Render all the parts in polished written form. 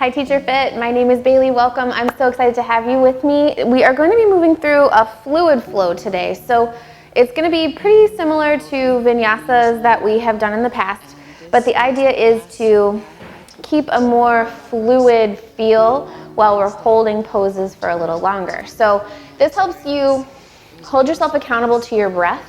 Hi Teacher Fit, my name is Bailey, welcome. I'm so excited to have you with me. We are going to be moving through a fluid flow today. So it's going to be pretty similar to Vinyasas that we have done in the past, but the idea is to keep a more fluid feel while we're holding poses for a little longer. So this helps you hold yourself accountable to your breath,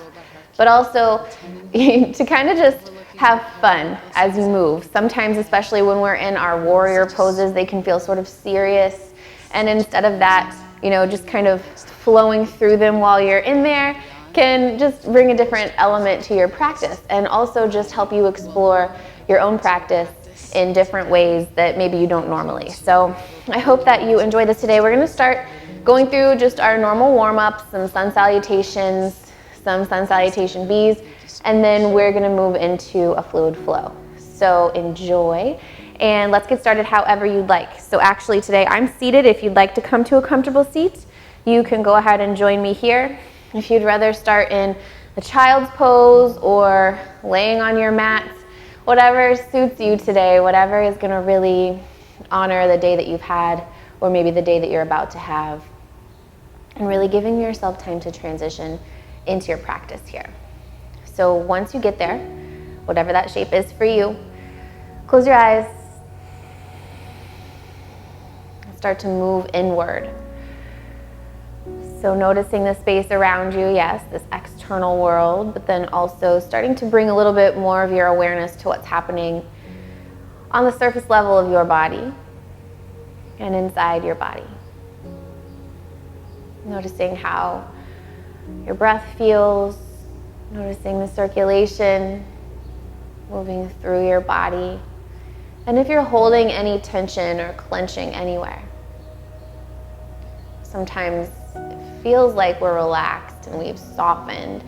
but also to kind of just have fun as you move. Sometimes, especially when we're in our warrior poses, they can feel sort of serious. And instead of that, just kind of flowing through them while you're in there can just bring a different element to your practice and also just help you explore your own practice in different ways that maybe you don't normally. So I hope that you enjoy this today. We're going to start going through just our normal warm-ups, some sun salutations, some sun salutation Bs, and then we're going to move into a fluid flow. So enjoy, and let's get started however you'd like. So actually today I'm seated. If you'd like to come to a comfortable seat, you can go ahead and join me here. If you'd rather start in the child's pose or laying on your mat, whatever suits you today, whatever is going to really honor the day that you've had or maybe the day that you're about to have, and really giving yourself time to transition into your practice here. So once you get there, whatever that shape is for you, close your eyes and start to move inward. So noticing the space around you, yes, this external world, but then also starting to bring a little bit more of your awareness to what's happening on the surface level of your body and inside your body. Noticing how your breath feels, noticing the circulation moving through your body, and if you're holding any tension or clenching anywhere. Sometimes it feels like we're relaxed and we've softened,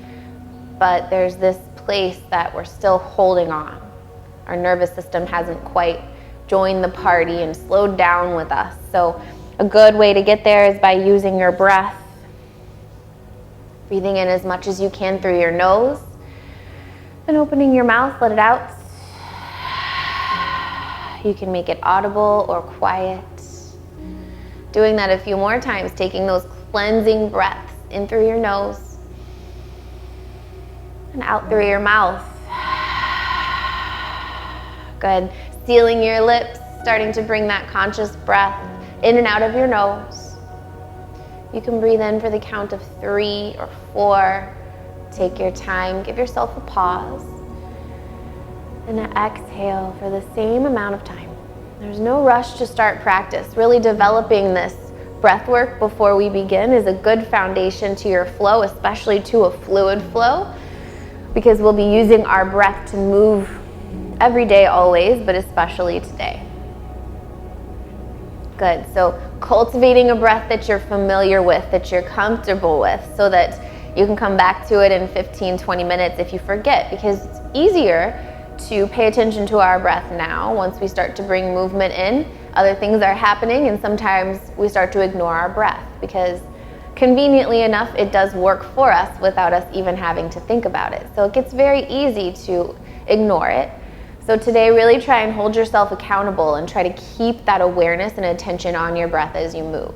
but there's this place that we're still holding on. Our nervous system hasn't quite joined the party and slowed down with us. So a good way to get there is by using your breath. Breathing in as much as you can through your nose, and opening your mouth, let it out. You can make it audible or quiet. Doing that a few more times, taking those cleansing breaths in through your nose and out through your mouth. Good. Sealing your lips, starting to bring that conscious breath in and out of your nose. You can breathe in for the count of 3 or 4. Take your time, give yourself a pause. And exhale for the same amount of time. There's no rush to start practice. Really developing this breath work before we begin is a good foundation to your flow, especially to a fluid flow, because we'll be using our breath to move every day always, but especially today. Good. So cultivating a breath that you're familiar with, that you're comfortable with, so that you can come back to it in 15, 20 minutes if you forget, because it's easier to pay attention to our breath now. Once we start to bring movement in, other things are happening, and sometimes we start to ignore our breath because conveniently enough, it does work for us without us even having to think about it. So it gets very easy to ignore it. So today, really try and hold yourself accountable and try to keep that awareness and attention on your breath as you move.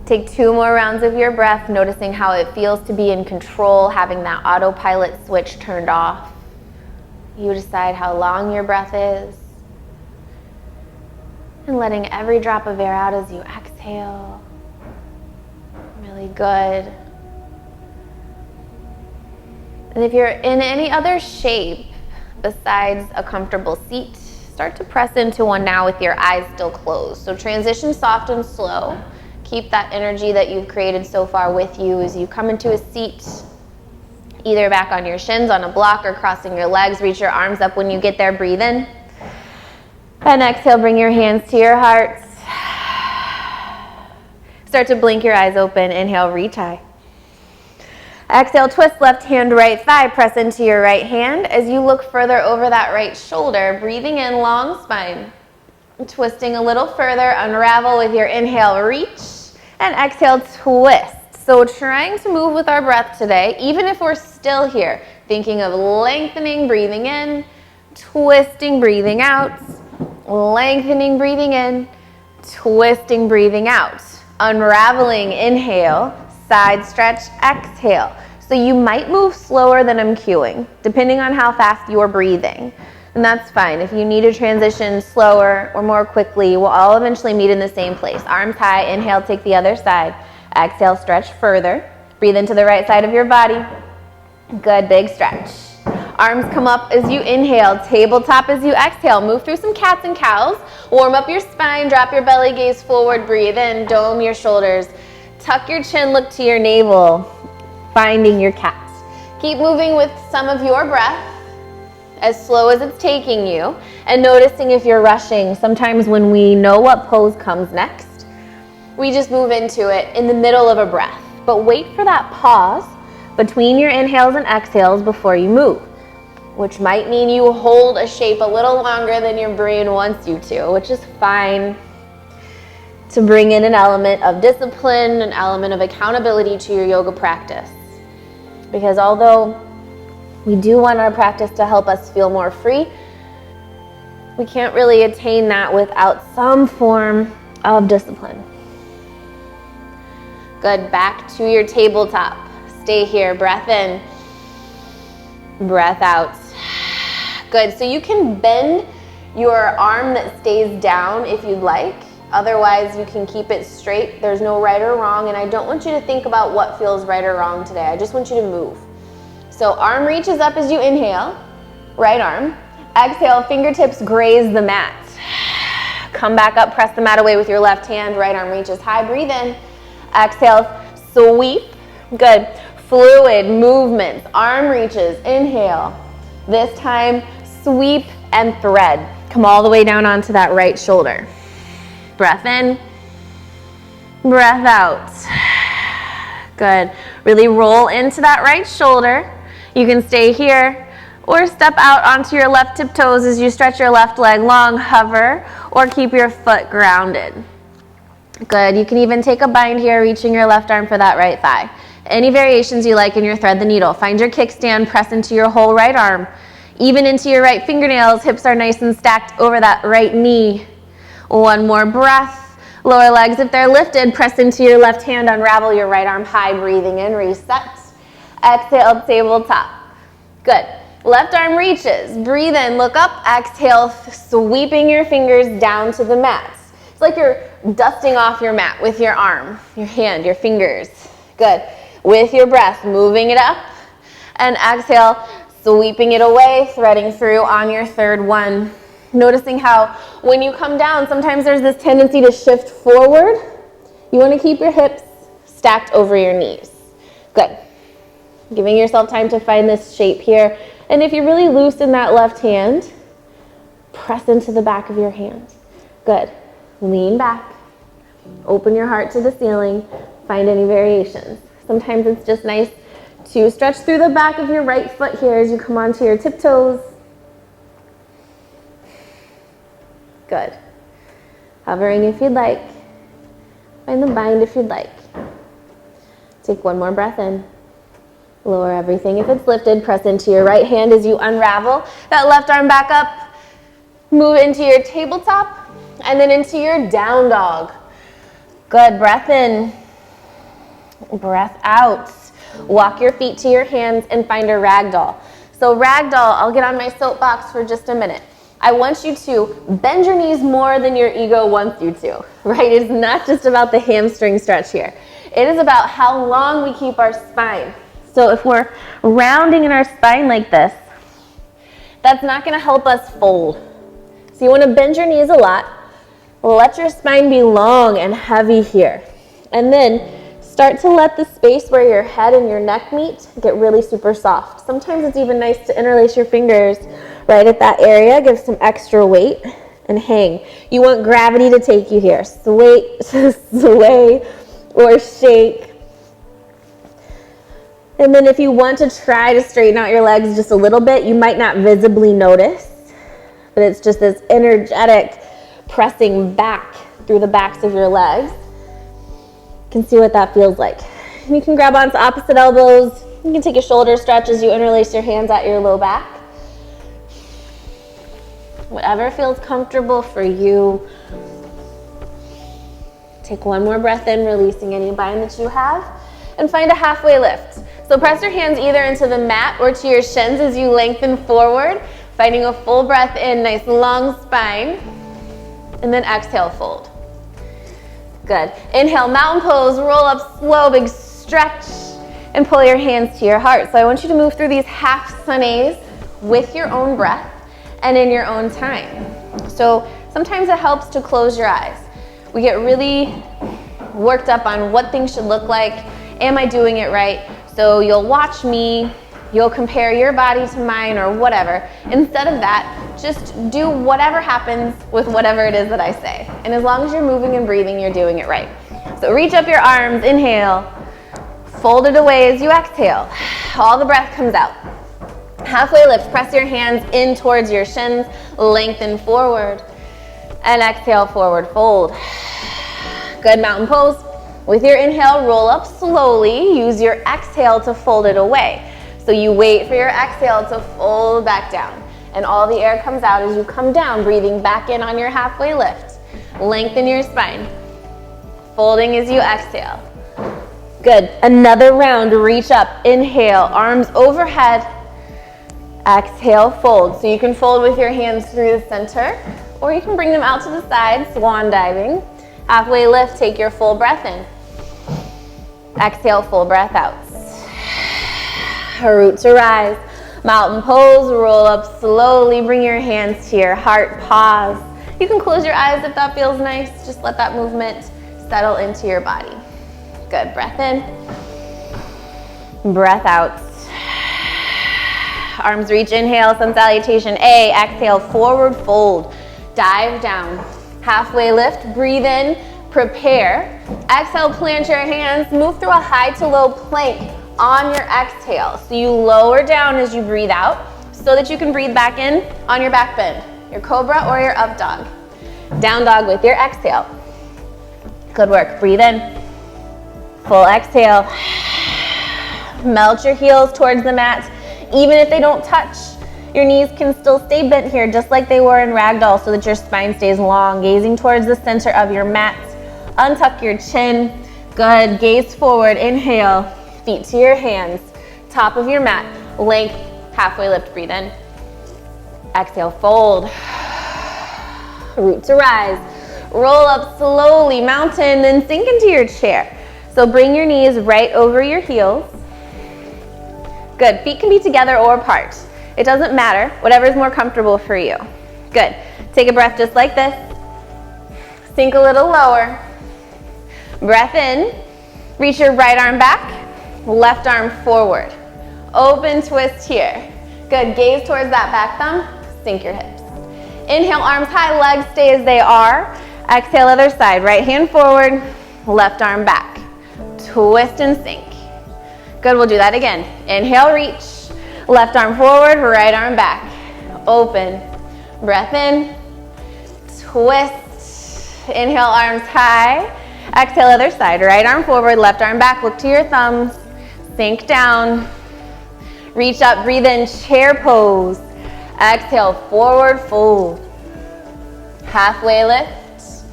Take 2 more rounds of your breath, noticing how it feels to be in control, having that autopilot switch turned off. You decide how long your breath is, and letting every drop of air out as you exhale. Really good. And if you're in any other shape besides a comfortable seat, start to press into one now with your eyes still closed. So transition soft and slow. Keep that energy that you've created so far with you as you come into a seat, either back on your shins on a block or crossing your legs. Reach your arms up when you get there. Breathe in. And exhale, bring your hands to your hearts. Start to blink your eyes open. Inhale, reach high. Exhale, twist left hand, right thigh. Press into your right hand as you look further over that right shoulder. Breathing in, long spine. Twisting a little further, unravel with your inhale, reach. And exhale, twist. So trying to move with our breath today, even if we're still here, thinking of lengthening, breathing in, twisting, breathing out, Lengthening, breathing in, twisting, breathing out. Unraveling, inhale, side stretch, exhale. So you might move slower than I'm cueing, depending on how fast you're breathing. And that's fine. If you need to transition slower or more quickly, we'll all eventually meet in the same place. Arms high, inhale, take the other side. Exhale, stretch further. Breathe into the right side of your body. Good, big stretch. Arms come up as you inhale, tabletop as you exhale. Move through some cats and cows. Warm up your spine, drop your belly, gaze forward, breathe in, dome your shoulders. Tuck your chin, look to your navel, finding your cat. Keep moving with some of your breath, as slow as it's taking you, and noticing if you're rushing. Sometimes when we know what pose comes next, we just move into it in the middle of a breath. But wait for that pause between your inhales and exhales before you move, which might mean you hold a shape a little longer than your brain wants you to, which is fine, to bring in an element of discipline, an element of accountability to your yoga practice. Because although we do want our practice to help us feel more free, we can't really attain that without some form of discipline. Good, back to your tabletop. Stay here, breath in, breath out. Good, so you can bend your arm that stays down if you'd like. Otherwise, you can keep it straight. There's no right or wrong, and I don't want you to think about what feels right or wrong today. I just want you to move. So arm reaches up as you inhale, right arm. Exhale, fingertips graze the mat. Come back up, press the mat away with your left hand. Right arm reaches high, breathe in. Exhale, sweep. Good. Fluid movements, arm reaches, inhale. This time, sweep and thread. Come all the way down onto that right shoulder. Breath in, breath out. Good. Really roll into that right shoulder. You can stay here or step out onto your left tiptoes as you stretch your left leg long, hover, or keep your foot grounded. Good. You can even take a bind here, reaching your left arm for that right thigh. Any variations you like in your thread the needle. Find your kickstand, press into your whole right arm, even into your right fingernails. Hips are nice and stacked over that right knee. One more breath. Lower legs, if they're lifted, press into your left hand, unravel your right arm high, breathing in, reset. Exhale, tabletop. Good. Left arm reaches. Breathe in, look up. Exhale, sweeping your fingers down to the mat. It's like you're dusting off your mat with your arm, your hand, your fingers. Good. With your breath, moving it up. And exhale, sweeping it away, threading through on your third one. Noticing how when you come down, sometimes there's this tendency to shift forward. You want to keep your hips stacked over your knees. Good. Giving yourself time to find this shape here. And if you're really loose in that left hand, press into the back of your hand. Good. Lean back. Open your heart to the ceiling. Find any variations. Sometimes it's just nice to stretch through the back of your right foot here as you come onto your tiptoes. Good. Hovering if you'd like. Find the bind if you'd like. Take one more breath in. Lower everything if it's lifted. Press into your right hand as you unravel that left arm back up. Move into your tabletop and then into your down dog. Good. Breath in. Breath out. Walk your feet to your hands and find a ragdoll. So ragdoll, I'll get on my soapbox for just a minute. I want you to bend your knees more than your ego wants you to, right? It's not just about the hamstring stretch here. It is about how long we keep our spine. So if we're rounding in our spine like this, that's not going to help us fold. So you want to bend your knees a lot. Let your spine be long and heavy here. And then start to let the space where your head and your neck meet get really super soft. Sometimes it's even nice to interlace your fingers right at that area. Give some extra weight and hang. You want gravity to take you here. Sway or shake. And then if you want to try to straighten out your legs just a little bit, you might not visibly notice, but it's just this energetic pressing back through the backs of your legs. You can see what that feels like. You can grab onto opposite elbows. You can take a shoulder stretch as you interlace your hands at your low back. Whatever feels comfortable for you. Take one more breath in, releasing any bind that you have, and find a halfway lift. So press your hands either into the mat or to your shins as you lengthen forward, finding a full breath in, nice long spine, and then exhale, fold. Good. Inhale, mountain pose, roll up slow, big stretch, and pull your hands to your heart. So I want you to move through these half sunnies with your own breath and in your own time. So sometimes it helps to close your eyes. We get really worked up on what things should look like. Am I doing it right? So you'll watch me, you'll compare your body to mine or whatever. Instead of that, just do whatever happens with whatever it is that I say. And as long as you're moving and breathing, you're doing it right. So reach up your arms, inhale, fold it away as you exhale. All the breath comes out. Halfway lift, press your hands in towards your shins, lengthen forward, and exhale, forward fold. Good, mountain pose. With your inhale, roll up slowly. Use your exhale to fold it away. So you wait for your exhale to fold back down. And all the air comes out as you come down, breathing back in on your halfway lift. Lengthen your spine. Folding as you exhale. Good. Another round, reach up. Inhale, arms overhead. Exhale, fold. So you can fold with your hands through the center, or you can bring them out to the side, swan diving. Halfway lift, take your full breath in. Exhale, full breath out. Root to rise. Mountain pose, roll up slowly. Bring your hands to your heart, pause. You can close your eyes if that feels nice. Just let that movement settle into your body. Good, breath in. Breath out. Arms reach, inhale, sun salutation A. Exhale, forward fold. Dive down. Halfway lift, breathe in, prepare. Exhale, plant your hands, move through a high to low plank on your exhale. So you lower down as you breathe out so that you can breathe back in on your back bend, your cobra or your up dog. Down dog with your exhale. Good work, breathe in. Full exhale. Melt your heels towards the mat. Even if they don't touch, your knees can still stay bent here just like they were in ragdoll so that your spine stays long, gazing towards the center of your mat. Untuck your chin. Good, gaze forward, inhale, feet to your hands, top of your mat, length, halfway lift, breathe in. Exhale, fold. Root to rise. Roll up slowly, mountain, then sink into your chair. So bring your knees right over your heels. Good, feet can be together or apart. It doesn't matter, whatever is more comfortable for you. Good, take a breath just like this. Sink a little lower. Breath in, reach your right arm back, left arm forward. Open twist here. Good, gaze towards that back thumb, sink your hips. Inhale, arms high, legs stay as they are. Exhale, other side, right hand forward, left arm back. Twist and sink. Good, we'll do that again. Inhale, reach. Left arm forward, right arm back. Open. Breath in. Twist. Inhale, arms high. Exhale, other side. Right arm forward, left arm back. Look to your thumbs. Sink down. Reach up, breathe in, chair pose. Exhale, forward fold. Halfway lift.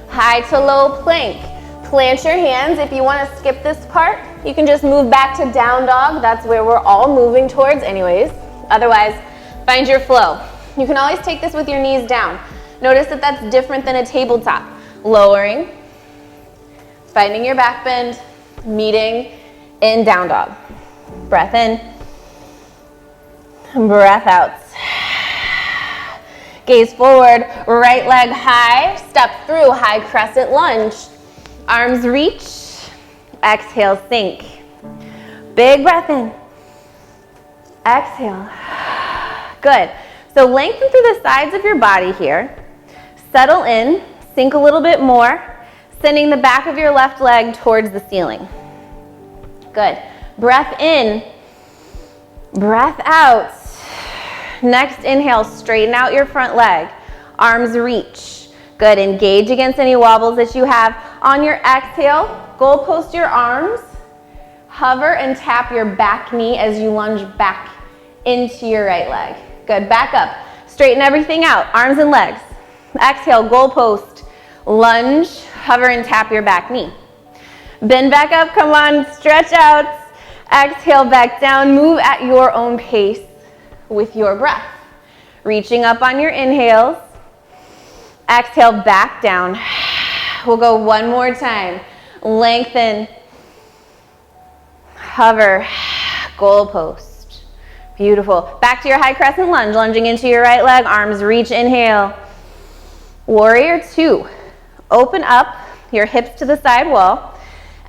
High to low plank. Plant your hands. If you want to skip this part, you can just move back to down dog. That's where we're all moving towards anyways. Otherwise, find your flow. You can always take this with your knees down. Notice that that's different than a tabletop. Lowering, finding your back bend, meeting in down dog. Breath in, breath out. Gaze forward, right leg high, step through, high crescent lunge. Arms reach, exhale, sink. Big breath in, exhale. Good. So lengthen through the sides of your body here. Settle in, sink a little bit more, sending the back of your left leg towards the ceiling. Good. Breath in, breath out. Next inhale, straighten out your front leg. Arms reach. Good, engage against any wobbles that you have. On your exhale, goalpost your arms, hover and tap your back knee as you lunge back into your right leg. Good, back up. Straighten everything out, arms and legs. Exhale, goalpost, lunge, hover and tap your back knee. Bend back up, come on, stretch out. Exhale, back down, move at your own pace with your breath. Reaching up on your inhales. Exhale, back down. We'll go one more time. Lengthen, hover, goalpost. Beautiful. Back to your high crescent lunge, lunging into your right leg, arms reach, inhale. Warrior two. Open up your hips to the side wall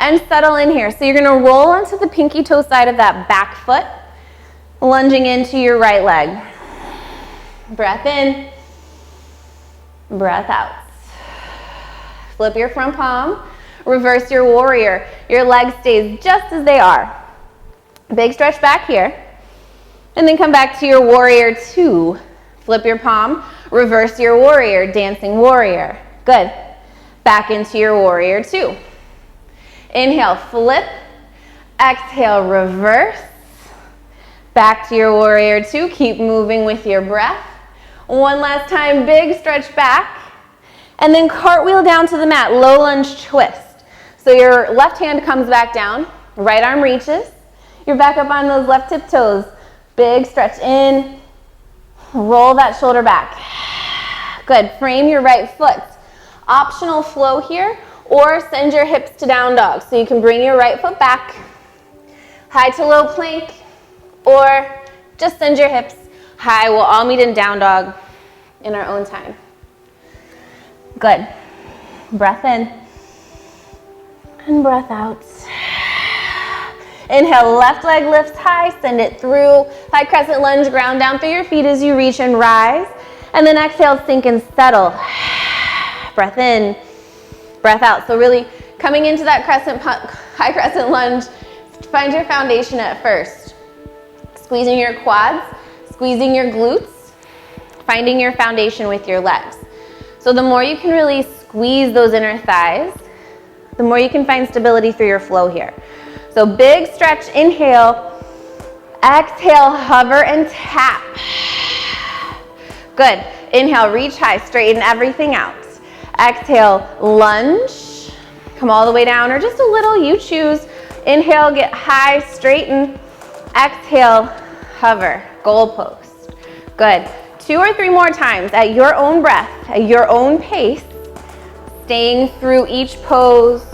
and settle in here. So you're gonna roll onto the pinky toe side of that back foot, lunging into your right leg. Breath in, breath out. Flip your front palm, reverse your warrior. Your leg stays just as they are. Big stretch back here. And then come back to your warrior two. Flip your palm, reverse your warrior, dancing warrior. Good. Back into your warrior two. Inhale, flip. Exhale, reverse. Back to your warrior two. Keep moving with your breath. One last time, big stretch back. And then cartwheel down to the mat, low lunge twist. So your left hand comes back down, right arm reaches. You're back up on those left tip toes. Big stretch in, roll that shoulder back. Good, frame your right foot. Optional flow here, or send your hips to down dog. So you can bring your right foot back, high to low plank, or just send your hips high. We'll all meet in down dog in our own time. Good. Breath in and breath out. Inhale, left leg lifts high, send it through. High crescent lunge, ground down through your feet as you reach and rise. And then exhale, sink and settle. Breath in, breath out. So really coming into that high crescent lunge, find your foundation at first. Squeezing your quads, squeezing your glutes, finding your foundation with your legs. So the more you can really squeeze those inner thighs, the more you can find stability through your flow here. So big stretch, inhale, exhale, hover and tap. Good. Inhale, reach high, straighten everything out. Exhale, lunge, come all the way down or just a little, you choose. Inhale, get high, straighten. Exhale, hover, goalpost. Good. 2 or 3 more times at your own breath, at your own pace, staying through each pose.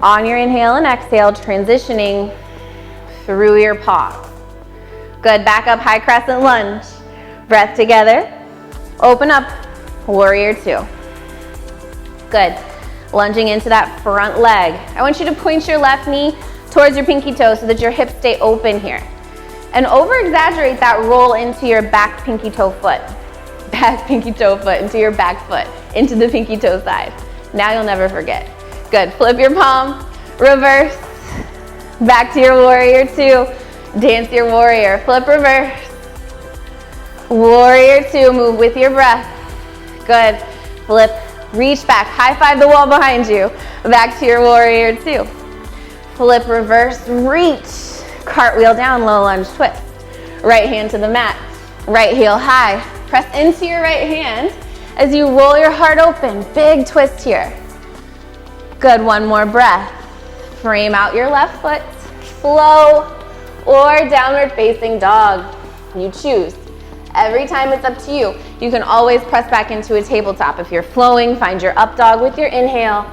On your inhale and exhale, transitioning through your pause. Good, back up, high crescent lunge. Breath together, open up, warrior two. Good, lunging into that front leg. I want you to point your left knee towards your pinky toe so that your hips stay open here. And over-exaggerate that roll into your back pinky toe foot. Back pinky toe foot into your back foot, into the pinky toe side. Now you'll never forget. Good, flip your palm, reverse, back to your warrior two, dance your warrior, flip, reverse, warrior two, move with your breath. Good, flip, reach back, high five the wall behind you, back to your warrior two. Flip, reverse, reach, cartwheel down, low lunge twist. Right hand to the mat, right heel high. Press into your right hand as you roll your heart open, big twist here. Good, one more breath. Frame out your left foot, flow, or downward facing dog. You choose. Every time it's up to you. You can always press back into a tabletop. If you're flowing, find your up dog with your inhale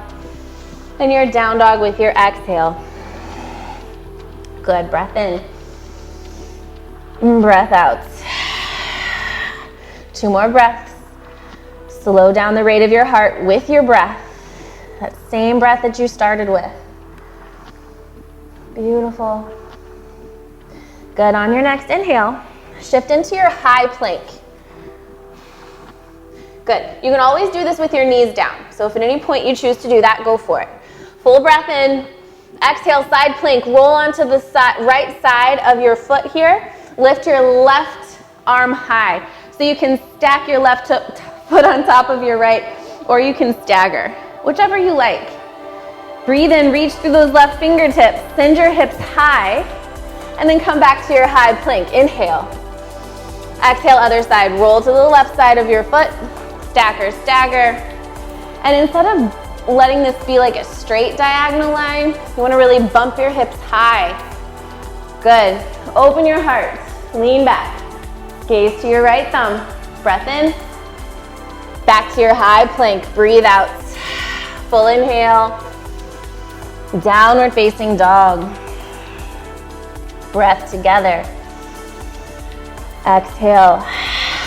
and your down dog with your exhale. Good, breath in, breath out. 2 more breaths. Slow down the rate of your heart with your breath. That same breath that you started with. Beautiful. Good, on your next inhale, shift into your high plank. Good, you can always do this with your knees down. So if at any point you choose to do that, go for it. Full breath in, exhale, side plank, roll onto the right side of your foot here. Lift your left arm high. So you can stack your left foot on top of your right, or you can stagger, whichever you like. Breathe in, reach through those left fingertips, send your hips high, and then come back to your high plank. Inhale, Exhale, other side. Roll to the left side of your foot. Stacker, stagger. And instead of letting this be like a straight diagonal line, you want to really bump your hips high. Good. Open your heart. Lean back. Gaze to your right thumb. Breath in. Back to your high plank. Breathe out. Full inhale. Downward facing dog. Breath together. Exhale.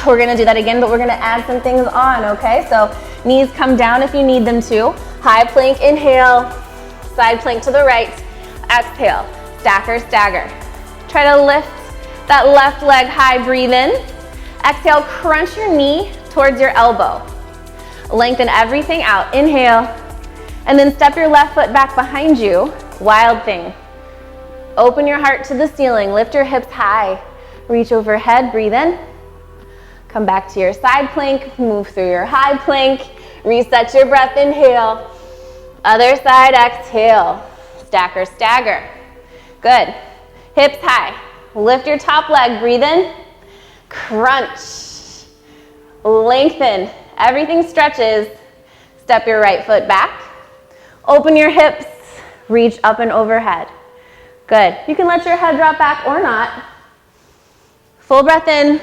We're gonna do that again, but we're gonna add some things on, okay? So knees come down if you need them to. High plank, inhale. Side plank to the right. Exhale. Stacker, stagger. Try to lift that left leg high, breathe in. Exhale, crunch your knee towards your elbow. Lengthen everything out, inhale. And then step your left foot back behind you, wild thing. Open your heart to the ceiling, lift your hips high. Reach overhead, breathe in. Come back to your side plank, move through your high plank. Reset your breath, inhale. Other side, exhale. Stacker, stagger. Good. Hips high. Lift your top leg, breathe in. Crunch. Lengthen. Everything stretches. Step your right foot back. Open your hips. Reach up and overhead. Good. You can let your head drop back or not. Full breath in.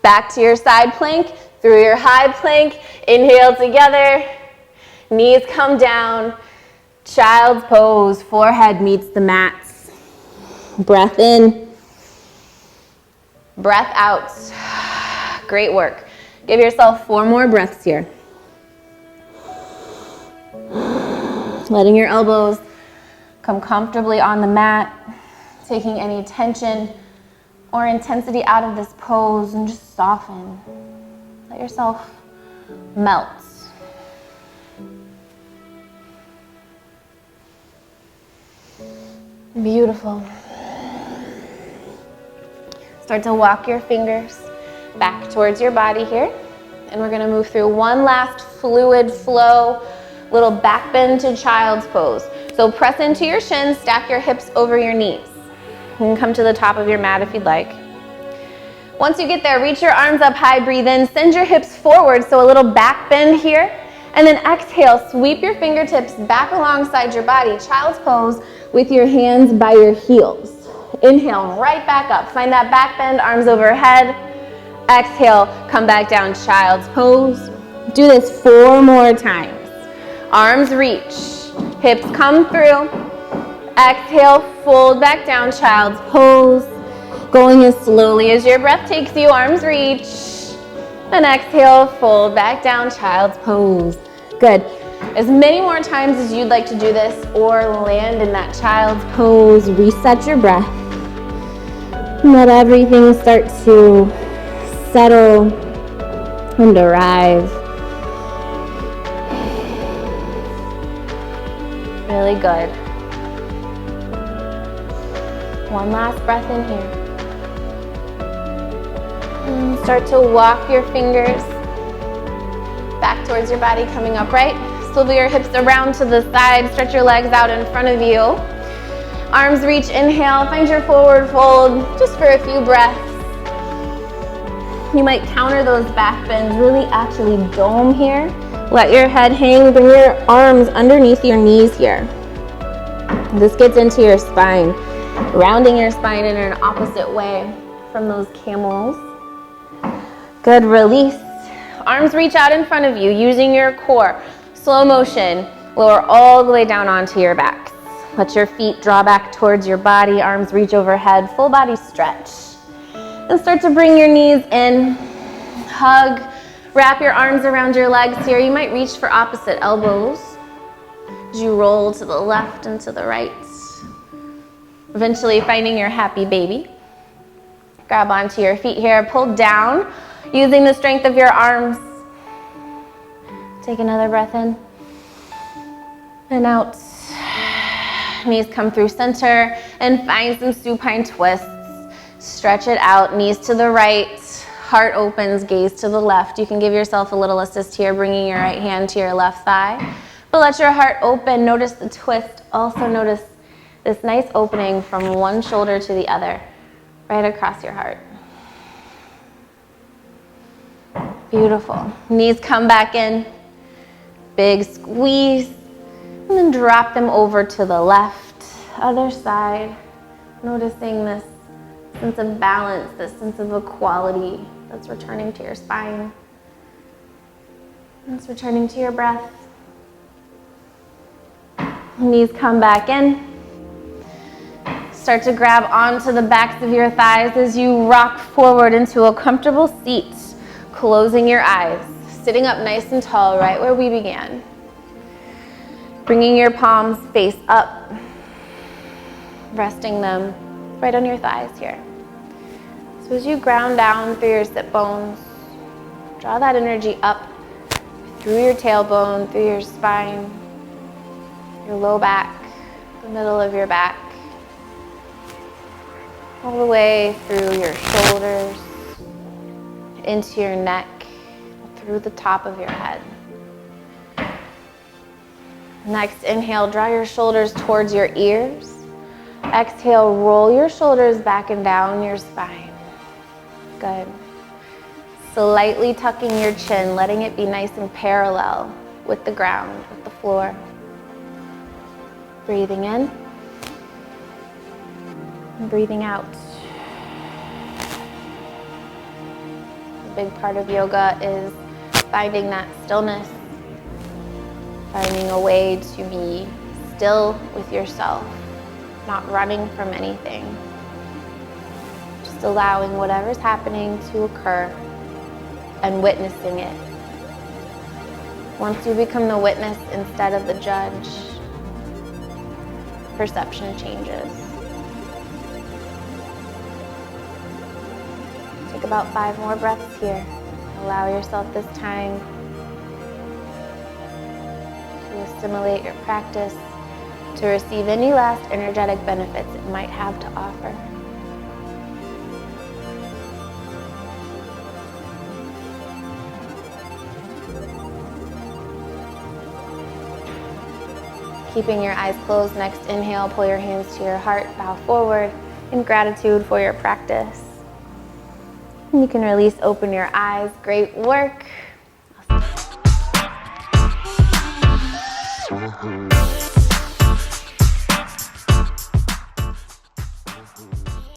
Back to your side plank, through your high plank. Inhale together. Knees come down. Child's pose. Forehead meets the mats. Breath in. Breath out. Great work. Give yourself 4 more breaths here. Letting your elbows come comfortably on the mat. Taking any tension or intensity out of this pose and just soften. Let yourself melt. Beautiful. Start to walk your fingers back towards your body here. And we're gonna move through one last fluid flow, little back bend to child's pose. So press into your shins, stack your hips over your knees. You can come to the top of your mat if you'd like. Once you get there, reach your arms up high, breathe in, send your hips forward, so a little back bend here. And then exhale, sweep your fingertips back alongside your body, child's pose with your hands by your heels. Inhale, right back up. Find that back bend, arms overhead. Exhale, come back down, child's pose. Do this 4 more times. Arms reach, hips come through. Exhale, fold back down, child's pose. Going as slowly as your breath takes you, arms reach. And exhale, fold back down, child's pose. Good. As many more times as you'd like to do this or land in that child's pose, reset your breath. Let everything start to settle and arrive. Really good. One last breath in here. And start to walk your fingers back towards your body, coming upright. Swivel your hips around to the side. Stretch your legs out in front of you. Arms reach, inhale. Find your forward fold just for a few breaths. You might counter those back bends. Really actually dome here. Let your head hang. Bring your arms underneath your knees here. This gets into your spine. Rounding your spine in an opposite way from those camels. Good, release. Arms reach out in front of you using your core. Slow motion, lower all the way down onto your backs. Let your feet draw back towards your body. Arms reach overhead, full body stretch. And start to bring your knees in. Hug, wrap your arms around your legs here. You might reach for opposite elbows as you roll to the left and to the right. Eventually finding your happy baby. Grab onto your feet here, pull down using the strength of your arms. Take another breath in and out. Knees come through center and find some supine twists. Stretch it out, knees to the right, heart opens, gaze to the left. You can give yourself a little assist here, bringing your right hand to your left thigh. But let your heart open, notice the twist. Also notice this nice opening from one shoulder to the other, right across your heart. Beautiful. Knees come back in. Big squeeze. And then drop them over to the left. Other side. Noticing this sense of balance, this sense of equality that's returning to your spine. It's returning to your breath. Knees come back in. Start to grab onto the backs of your thighs as you rock forward into a comfortable seat, closing your eyes, sitting up nice and tall right where we began. Bringing your palms face up, resting them right on your thighs here. So as you ground down through your sit bones, draw that energy up through your tailbone, through your spine, your low back, the middle of your back, all the way through your shoulders, into your neck, through the top of your head. Next, inhale, draw your shoulders towards your ears. Exhale, roll your shoulders back and down your spine. Good. Slightly tucking your chin, letting it be nice and parallel with the ground, with the floor. Breathing in and breathing out. A big part of yoga is finding that stillness, finding a way to be still with yourself, not running from anything, just allowing whatever's happening to occur and witnessing it. Once you become the witness instead of the judge, perception changes. Take about 5 more breaths here. Allow yourself this time to assimilate your practice, to receive any last energetic benefits it might have to offer. Keeping your eyes closed, next inhale, pull your hands to your heart, bow forward in gratitude for your practice. And you can release, open your eyes. Great work.